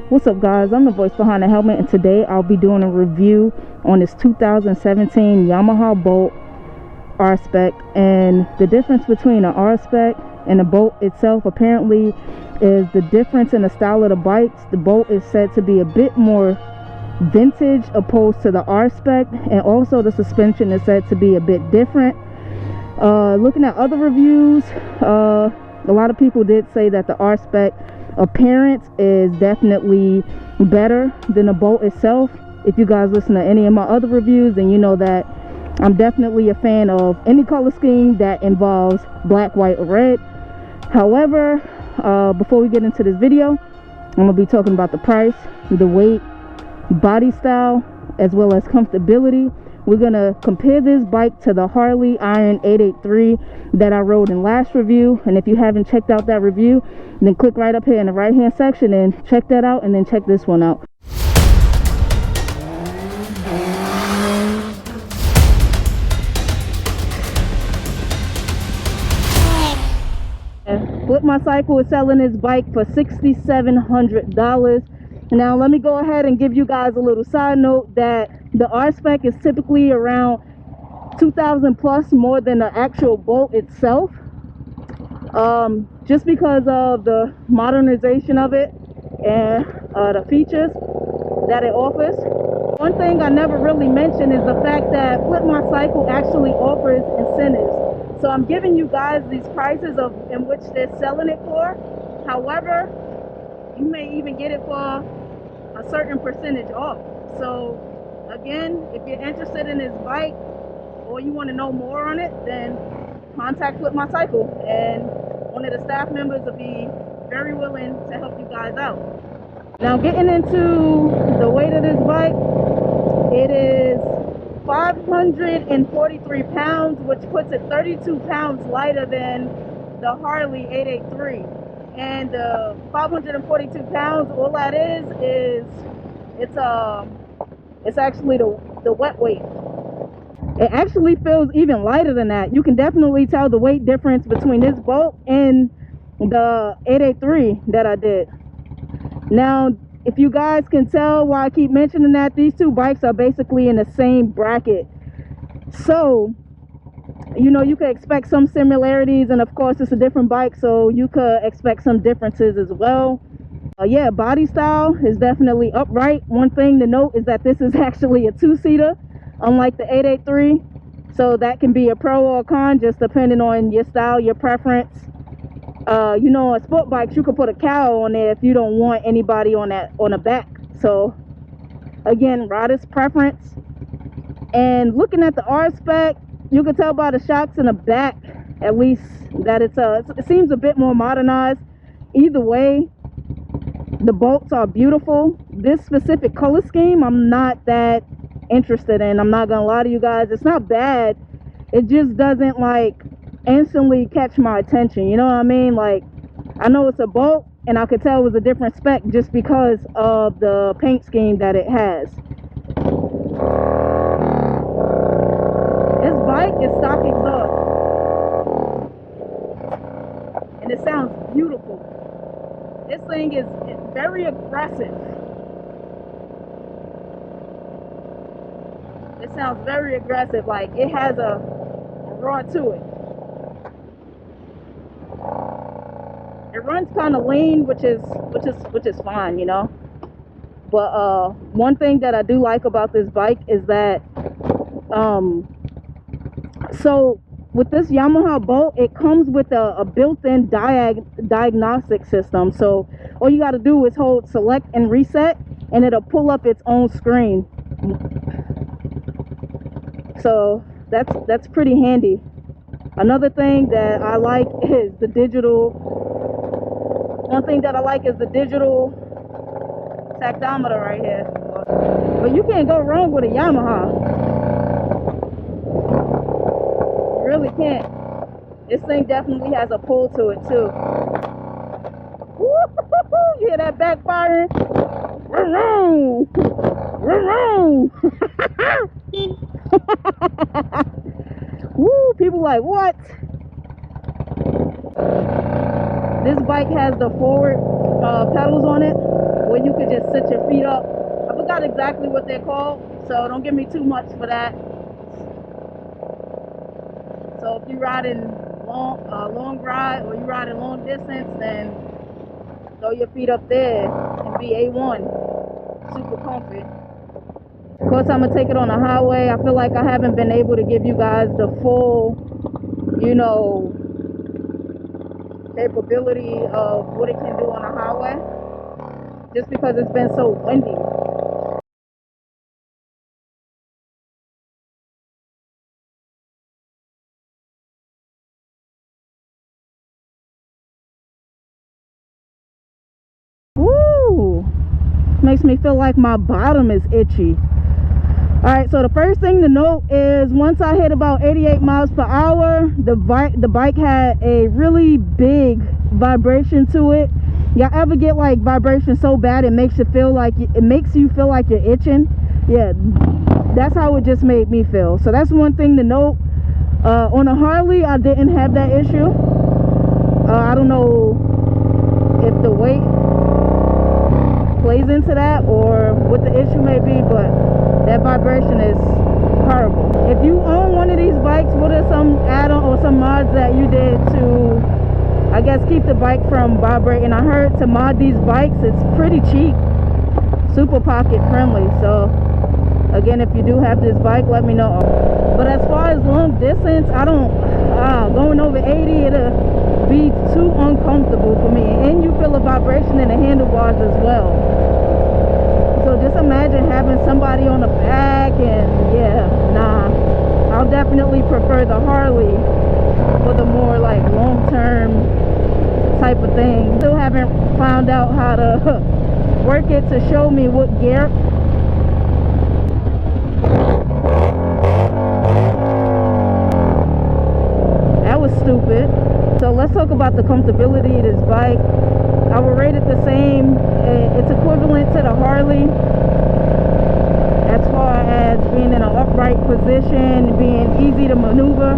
What's up, guys? I'm the voice behind the helmet, and today I'll be doing a review on this 2017 Yamaha Bolt R-Spec. And the difference between an R-Spec and a Bolt itself apparently is the difference in the style of the bikes. The Bolt is said to be a bit more vintage opposed to the R-Spec, and also the suspension is said to be a bit different. Looking at other reviews, a lot of people did say that the R-Spec appearance is definitely better than the Bolt itself. If you guys listen to any of my other reviews, then you know that I'm definitely a fan of any color scheme that involves black, white, or red. However, before we get into this video, I'm going to be talking about the price, the weight, body style, as well as comfortability. We're going to compare this bike to the Harley Iron 883 that I rode in last review. And if you haven't checked out that review, then click right up here in the right hand section and check that out, and then check this one out. Flip My Cycle is selling this bike for $6,700. Now let me go ahead and give you guys a little side note that the R-Spec is typically around 2,000 plus more than the actual Bolt itself, just because of the modernization of it and the features that it offers. One thing I never really mentioned is the fact that Flip My Cycle actually offers incentives. So I'm giving you guys these prices in which they're selling it for. However, you may even get it for a certain percentage off. So again, if you're interested in this bike or you want to know more on it, then contact Flip My Cycle, and one of the staff members will be very willing to help you guys out. Now, getting into the weight of this bike, it is 543 pounds, which puts it 32 pounds lighter than the Harley 883. And 542 pounds, all that is it's actually the wet weight. It actually feels even lighter than that. You can definitely tell the weight difference between this Bolt and the 883 that I did. Now, if you guys can tell why I keep mentioning that, these two bikes are basically in the same bracket. So, you know, you could expect some similarities, and of course it's a different bike, so you could expect some differences as well. Yeah, body style is definitely upright. One thing to note is that this is actually a two-seater, unlike the 883. So that can be a pro or a con, just depending on your style, your preference. You know, on sport bikes, you could put a cowl on there if you don't want anybody on the back. So again, rider's preference. And looking at the R-Spec, you can tell by the shocks in the back, at least, that it seems a bit more modernized. Either way, the bolts are beautiful. This specific color scheme, I'm not that interested in. I'm not gonna lie to you guys. It's not bad. It just doesn't like instantly catch my attention. You know what I mean? Like, I know it's a Bolt, and I could tell it was a different spec just because of the paint scheme that it has. This bike is stock exhaust, and it sounds beautiful. This thing is very aggressive. It sounds very aggressive, like it has a roar to it. It runs kind of lean, which is fine, you know. But one thing that I do like about this bike is that so with this Yamaha Bolt, it comes with a built-in diagnostic system. So all you got to do is hold select and reset, and it'll pull up its own screen. So that's pretty handy. Another thing that I like is the digital. One thing that I like is the digital tachometer right here. But you can't go wrong with a Yamaha. You really can't. This thing definitely has a pull to it too. Woo-hoo-hoo-hoo! You hear that backfiring? Woo! People like, what? This bike has the forward pedals on it, where you could just forgot exactly what they're called, so don't give me too much for that. So if you're riding long ride or you're riding long distance, then throw your feet up there and be A1. Super comfy. Of course, I'm gonna take it on the highway. I feel like I haven't been able to give you guys the full, you know, capability of what it can do on the highway, just because it's been so windy. Woo! Makes me feel like my bottom is itchy. Alright, so the first thing to note is once I hit about 88 miles per hour, the bike had a really big vibration to it. Y'all ever get like vibration so bad it makes you feel like you're itching? Yeah, that's how it just made me feel. So that's one thing to note. On a Harley, I didn't have that issue. I don't know if the weight plays into that or what the issue may be, but that vibration is horrible. If you own one of these bikes, what are some add-on or some mods that you did to, I guess, keep the bike from vibrating? I heard to mod these bikes, it's pretty cheap, super pocket friendly. So again, if you do have this bike, let me know. But as far as long distance, I don't, going over 80, it'll be too uncomfortable for me. And you feel a vibration in the handlebars as well. So just imagine having somebody on the back, and yeah, nah. I'll definitely prefer the Harley for the more like long-term type of thing. Still haven't found out how to work it to show me what gear. That was stupid. So let's talk about the comfortability of this bike. I would rate it the same. It's equivalent to the Harley as far as being in an upright position, being easy to maneuver.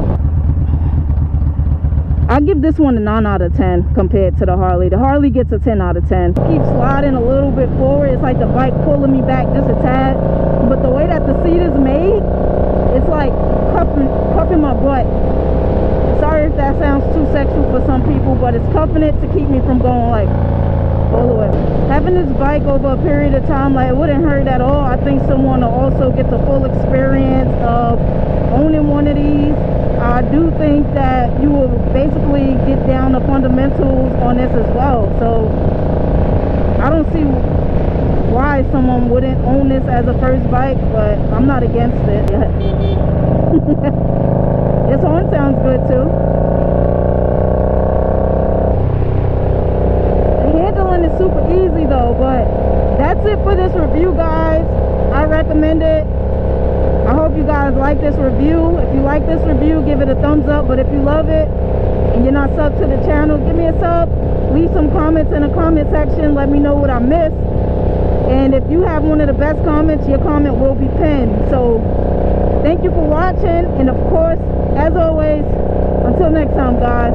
I'll give this one a 9 out of 10 compared to the Harley. The Harley gets a 10 out of 10. Keep sliding a little bit forward. It's like the bike pulling me back just a tad. But the way that the seat is made, it's like cuffing my butt. Sorry if that sounds too sexual for some people, but it's cuffing it to keep me from going like all the way. Having this bike over a period of time, like, it wouldn't hurt at all. I think someone will also get the full experience of owning one of these. I do think that you will basically get down the fundamentals on this as well. So I don't see why someone wouldn't own this as a first bike, but I'm not against it yet. This horn sounds good too. The handling is super easy though, but that's it for this review, guys. I recommend it. I hope you guys like this review. If you like this review, give it a thumbs up. But if you love it and you're not subbed to the channel, give me a sub. Leave some comments in the comment section. Let me know what I missed. And if you have one of the best comments, your comment will be pinned. So thank you for watching. And of course, as always, until next time, guys.